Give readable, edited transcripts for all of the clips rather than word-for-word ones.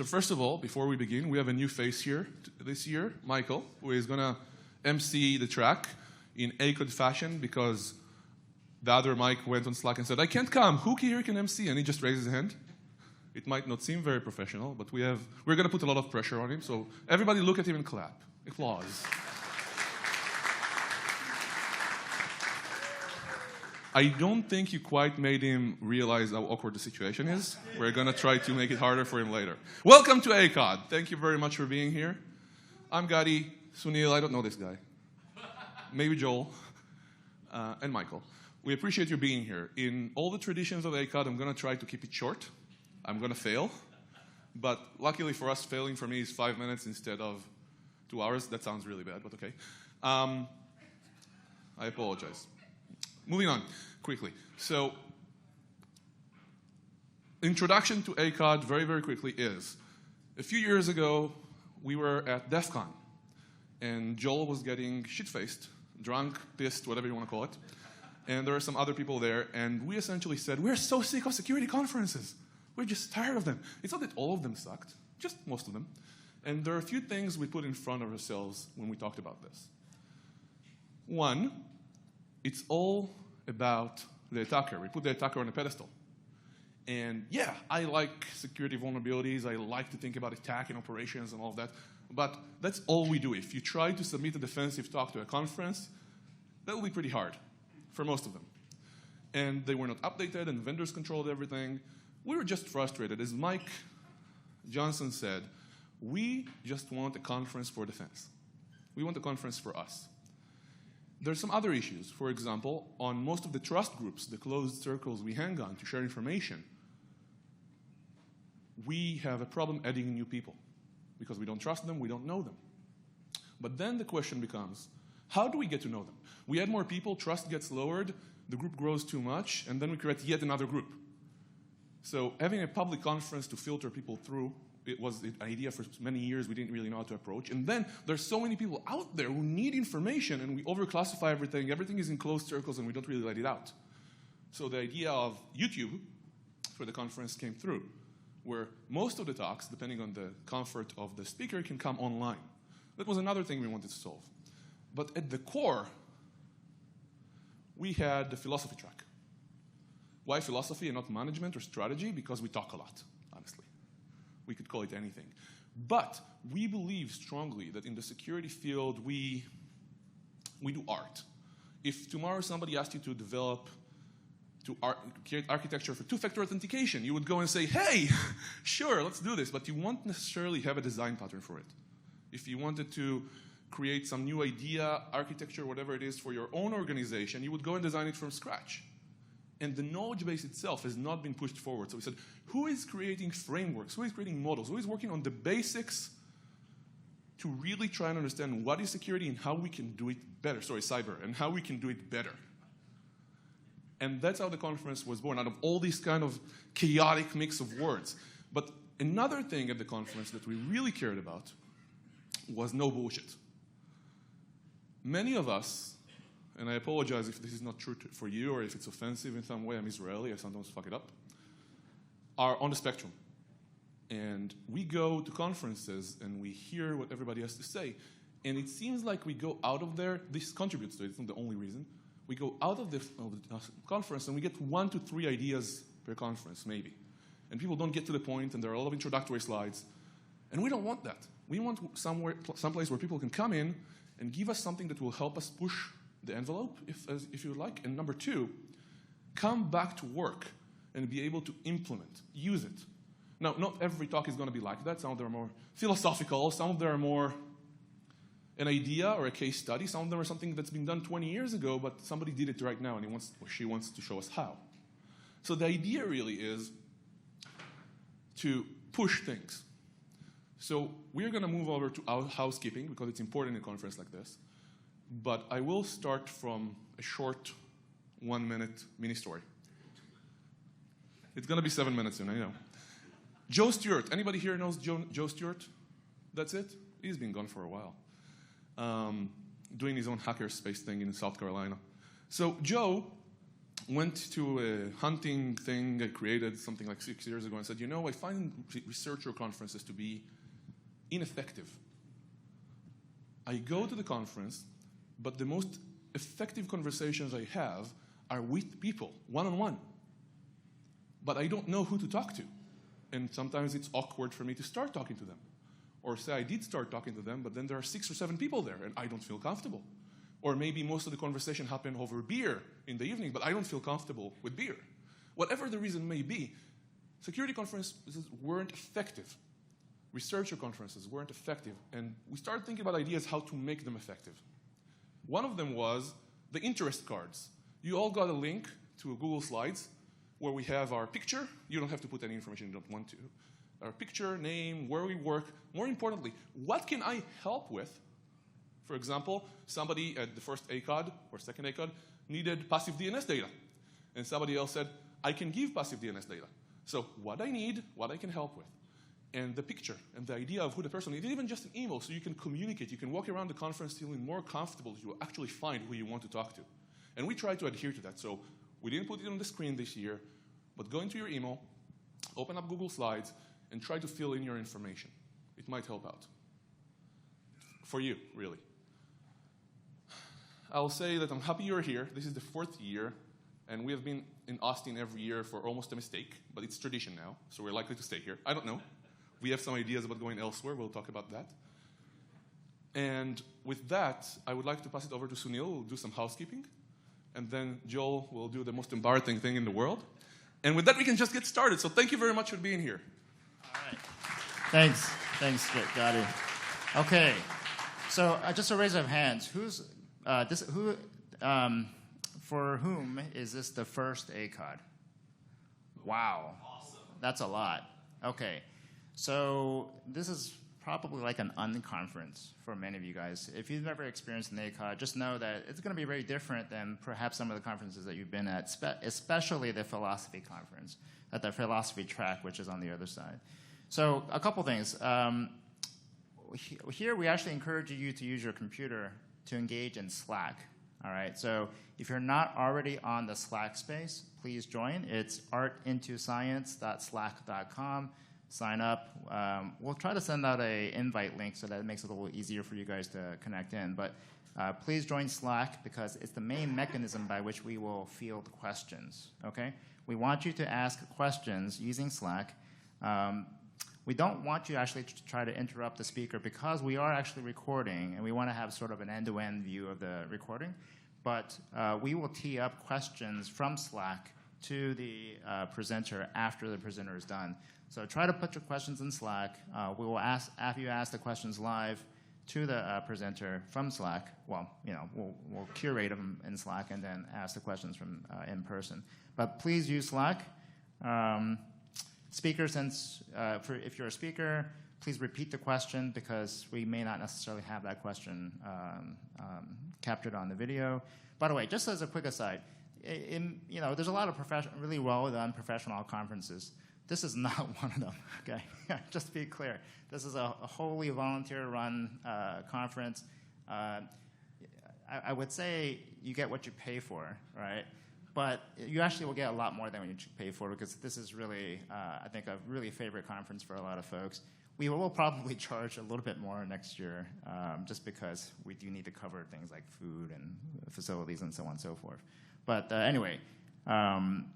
So first of all, before we begin, we have a new face here this year, Michael, who is going to MC the track in ACOD fashion because the other Mike went on Slack and said, I can't come. Who here can MC? And he just raised his hand. It might not seem very professional, but we're going to put a lot of pressure on him. So everybody look at him and clap. Applause. I don't think you quite made him realize how awkward the situation is. We're going to try to make it harder for him later. Welcome to ACOD. Thank you very much for being here. I'm Gadi, Sounil, I don't know this guy. Maybe Joel, and Michael. We appreciate you being here. In all the traditions of ACOD, I'm going to try to keep it short. I'm going to fail. But luckily for us, failing for me is 5 minutes instead of 2 hours. That sounds really bad, but okay. I apologize. Moving on, quickly. So, introduction to ACOD, very, very quickly, is a few years ago, we were at DEF CON, and Joel was getting shit-faced, drunk, pissed, whatever you want to call it, and there were some other people there, and we essentially said, we're so sick of security conferences. We're just tired of them. It's not that all of them sucked, just most of them. And there are a few things we put in front of ourselves when we talked about this. One, it's all about the attacker. We put the attacker on a pedestal. And yeah, I like security vulnerabilities. I like to think about attack and operations and all of that. But that's all we do. If you try to submit a defensive talk to a conference, that will be pretty hard for most of them. And they were not updated, and vendors controlled everything. We were just frustrated. As Mike Johnson said, we just want a conference for defense. We want a conference for us. There's some other issues. For example, on most of the trust groups, the closed circles we hang on to share information, we have a problem adding new people because we don't trust them, we don't know them. But then the question becomes, how do we get to know them? We add more people, trust gets lowered, the group grows too much, and then we create yet another group. So having a public conference to filter people through, it was an idea for many years we didn't really know how to approach. And then there's so many people out there who need information, and we overclassify everything. Everything is in closed circles, and we don't really let it out. So the idea of YouTube for the conference came through, where most of the talks, depending on the comfort of the speaker, can come online. That was another thing we wanted to solve. But at the core, we had the philosophy track. Why philosophy and not management or strategy? Because we talk a lot, honestly. We could call it anything. But we believe strongly that in the security field, we do art. If tomorrow somebody asked you to develop, create architecture for two-factor authentication, you would go and say, hey, sure, let's do this. But you won't necessarily have a design pattern for it. If you wanted to create some new idea, architecture, whatever it is for your own organization, you would go and design it from scratch. And the knowledge base itself has not been pushed forward. So we said, who is creating frameworks? Who is creating models? Who is working on the basics to really try and understand what is security and how we can do it better? Sorry, cyber, and how we can do it better. And that's how the conference was born, out of all these kind of chaotic mix of words. But another thing at the conference that we really cared about was no bullshit. Many of us, and I apologize if this is not true for you or if it's offensive in some way, I'm Israeli, I sometimes fuck it up, are on the spectrum. And we go to conferences and we hear what everybody has to say. And it seems like we go out of there, this contributes to it, it's not the only reason. We go out of the conference and we get 1 to 3 ideas per conference, maybe. And people don't get to the point, and there are a lot of introductory slides. And we don't want that. We want someplace where people can come in and give us something that will help us push the envelope, if you would like. And number 2, come back to work and be able to implement, use it. Now, not every talk is going to be like that. Some of them are more philosophical. Some of them are more an idea or a case study. Some of them are something that's been done 20 years ago, but somebody did it right now, and she wants to show us how. So the idea really is to push things. So we're going to move over to our housekeeping, because it's important in a conference like this. But I will start from a short 1-minute mini story. It's going to be 7 minutes soon, I know. Joe Stewart. Anybody here knows Joe Stewart? That's it? He's been gone for a while. Doing his own hackerspace thing in South Carolina. So Joe went to a hunting thing I created something like 6 years ago and said, I find researcher conferences to be ineffective. I go to the conference, but the most effective conversations I have are with people, one-on-one. But I don't know who to talk to. And sometimes it's awkward for me to start talking to them. Or say I did start talking to them, but then there are 6 or 7 people there, and I don't feel comfortable. Or maybe most of the conversation happened over beer in the evening, but I don't feel comfortable with beer. Whatever the reason may be, security conferences weren't effective. Researcher conferences weren't effective, and we started thinking about ideas how to make them effective. One of them was the interest cards. You all got a link to Google Slides where we have our picture. You don't have to put any information you don't want to. Our picture, name, where we work. More importantly, what can I help with? For example, somebody at the first ACOD or second ACOD needed passive DNS data. And somebody else said, I can give passive DNS data. So what I need, what I can help with. And the picture and the idea of who the person is, even just an email, so you can communicate. You can walk around the conference feeling more comfortable. You actually find who you want to talk to. And we try to adhere to that. So we didn't put it on the screen this year, but go into your email, open up Google Slides, and try to fill in your information. It might help out. For you, really. I'll say that I'm happy you're here. This is the 4th year, and we have been in Austin every year for almost a mistake, but it's tradition now, so we're likely to stay here. I don't know. We have some ideas about going elsewhere. We'll talk about that. And with that, I would like to pass it over to Sounil, who will do some housekeeping, and then Joel will do the most embarrassing thing in the world. And with that, we can just get started. So thank you very much for being here. All right. Thanks. Thanks, Gadi. Okay. So just a raise of hands. For whom is this the first ACOD? Wow. Awesome. That's a lot. Okay. So this is probably like an unconference for many of you guys. If you've never experienced an ACOD, just know that it's going to be very different than perhaps some of the conferences that you've been at, especially the philosophy conference, at the philosophy track, which is on the other side. So a couple things. Here we actually encourage you to use your computer to engage in Slack. All right, so if you're not already on the Slack space, please join. It's artintoscience.slack.com. Sign up. We'll try to send out an invite link so that it makes it a little easier for you guys to connect in. But please join Slack because it's the main mechanism by which we will field questions. Okay? We want you to ask questions using Slack. We don't want you actually to try to interrupt the speaker because we are actually recording and we want to have sort of an end-to-end view of the recording. But we will tee up questions from Slack to the presenter after the presenter is done. So try to put your questions in Slack. We will ask, after you ask the questions live to the presenter from Slack, well, we'll curate them in Slack and then ask the questions from in person. But please use Slack. Speaker, if you're a speaker, please repeat the question because we may not necessarily have that question captured on the video. By the way, just as a quick aside, there's a lot of really well-done professional conferences. This is not one of them, okay? Just to be clear, this is a wholly volunteer-run conference. I would say you get what you pay for, right? But you actually will get a lot more than what you pay for because this is really, I think, a really favorite conference for a lot of folks. We will probably charge a little bit more next year just because we do need to cover things like food and facilities and so on and so forth. But anyway, one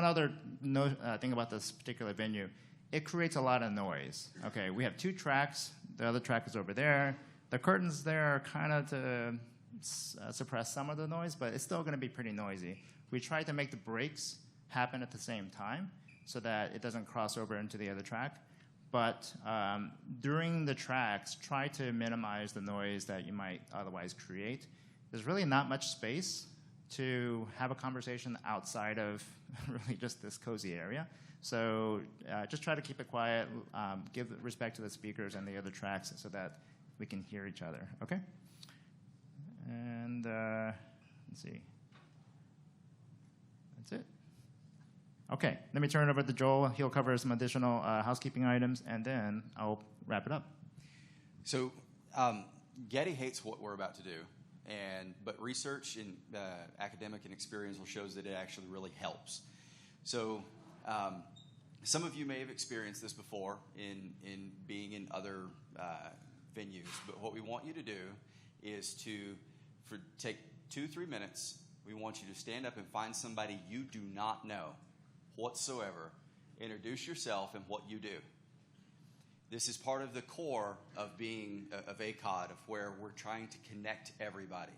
other thing about this particular venue, it creates a lot of noise. Okay, we have 2 tracks. The other track is over there. The curtains there are kind of to suppress some of the noise, but it's still going to be pretty noisy. We try to make the breaks happen at the same time so that it doesn't cross over into the other track. But during the tracks, try to minimize the noise that you might otherwise create. There's really not much space to have a conversation outside of really just this cozy area. So just try to keep it quiet, give respect to the speakers and the other tracks so that we can hear each other, okay? And let's see. That's it. Okay, let me turn it over to Joel. He'll cover some additional housekeeping items, and then I'll wrap it up. So Gadi hates what we're about to do, But research and academic and experiential shows that it actually really helps. So some of you may have experienced this before in being in other venues. But what we want you to do is take 2-3 minutes. We want you to stand up and find somebody you do not know whatsoever. Introduce yourself and what you do. This is part of the core of being of ACOD, of where we're trying to connect everybody.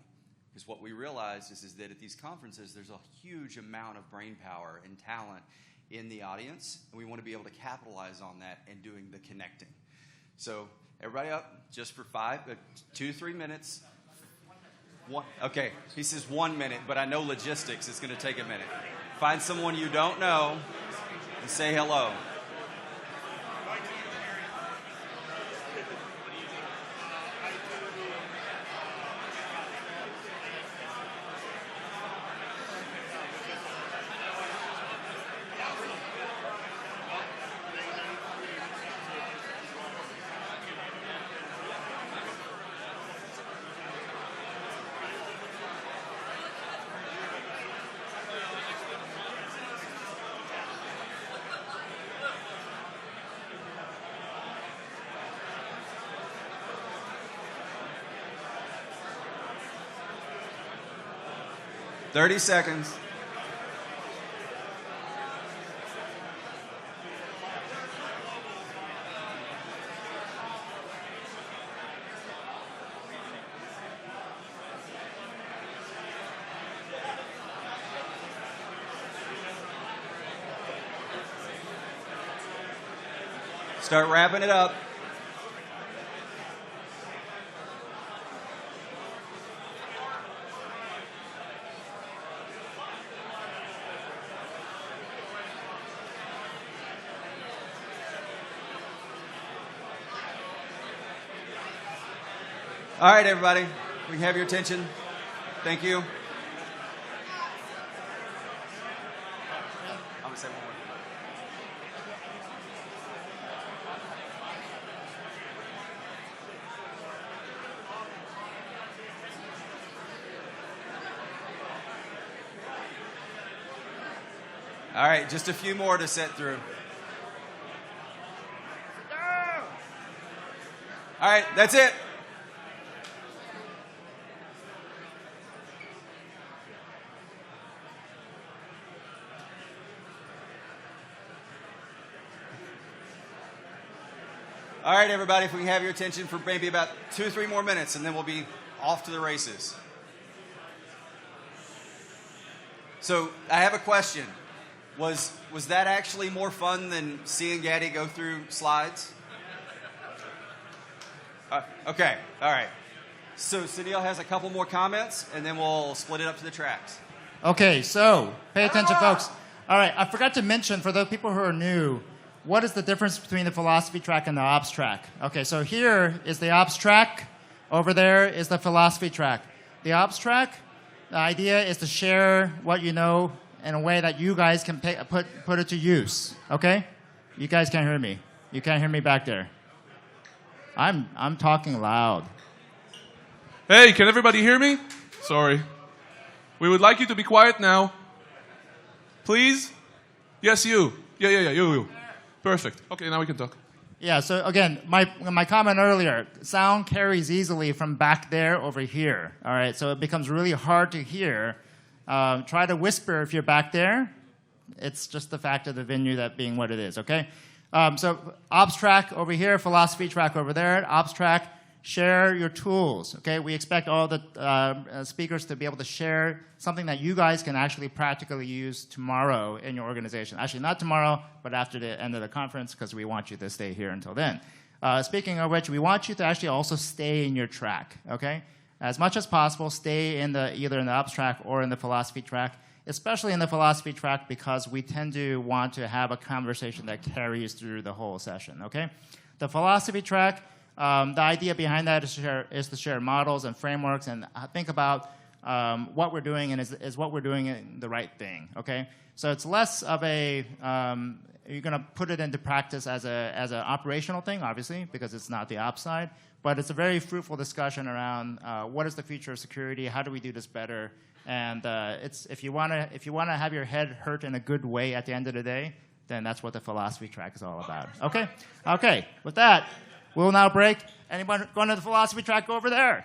Because what we realize is that at these conferences, there's a huge amount of brain power and talent in the audience, and we want to be able to capitalize on that and doing the connecting. So everybody up just for 2-3 minutes. Okay, he says 1 minute, but I know logistics. It's going to take a minute. Find someone you don't know and say hello. $30 seconds. Start wrapping it up. All right, everybody. We can have your attention. Thank you. I'm going to say one more. All right, just a few more to sit through. All right, that's it. All right, everybody, if we can have your attention for maybe about 2 or 3 more minutes, and then we'll be off to the races. So I have a question. Was that actually more fun than seeing Gadi go through slides? Okay, all right. So Sounil has a couple more comments, and then we'll split it up to the tracks. Okay, so pay attention, folks. All right, I forgot to mention, for those people who are new, what is the difference between the philosophy track and the ops track? Okay, so here is the ops track. Over there is the philosophy track. The ops track, the idea is to share what you know in a way that you guys can put it to use. Okay? You guys can't hear me. You can't hear me back there. I'm talking loud. Hey, can everybody hear me? Sorry. We would like you to be quiet now. Please? Yes, you. Yeah, you. Perfect. Okay, now we can talk. Yeah, so again, my comment earlier, sound carries easily from back there over here. All right, so it becomes really hard to hear. Try to whisper if you're back there. It's just the fact of the venue that being what it is, okay? So ops track over here, philosophy track over there. Ops track, share your tools, okay? We expect all the speakers to be able to share something that you guys can actually practically use tomorrow in your organization. Actually, not tomorrow, but after the end of the conference, because we want you to stay here until then. Speaking of which, we want you to actually also stay in your track, okay? As much as possible, stay in either in the ops track or in the philosophy track, especially in the philosophy track, because we tend to want to have a conversation that carries through the whole session, okay? The philosophy track, the idea behind that is to share models and frameworks and think about what we're doing and is what we're doing the right thing, okay? So it's less of a, you're going to put it into practice as an operational thing, obviously, because it's not the ops side. But it's a very fruitful discussion around what is the future of security, how do we do this better, and if you want to have your head hurt in a good way at the end of the day, then that's what the philosophy track is all about. Okay? Okay. With that, we'll now break. Anyone going to the philosophy track over there?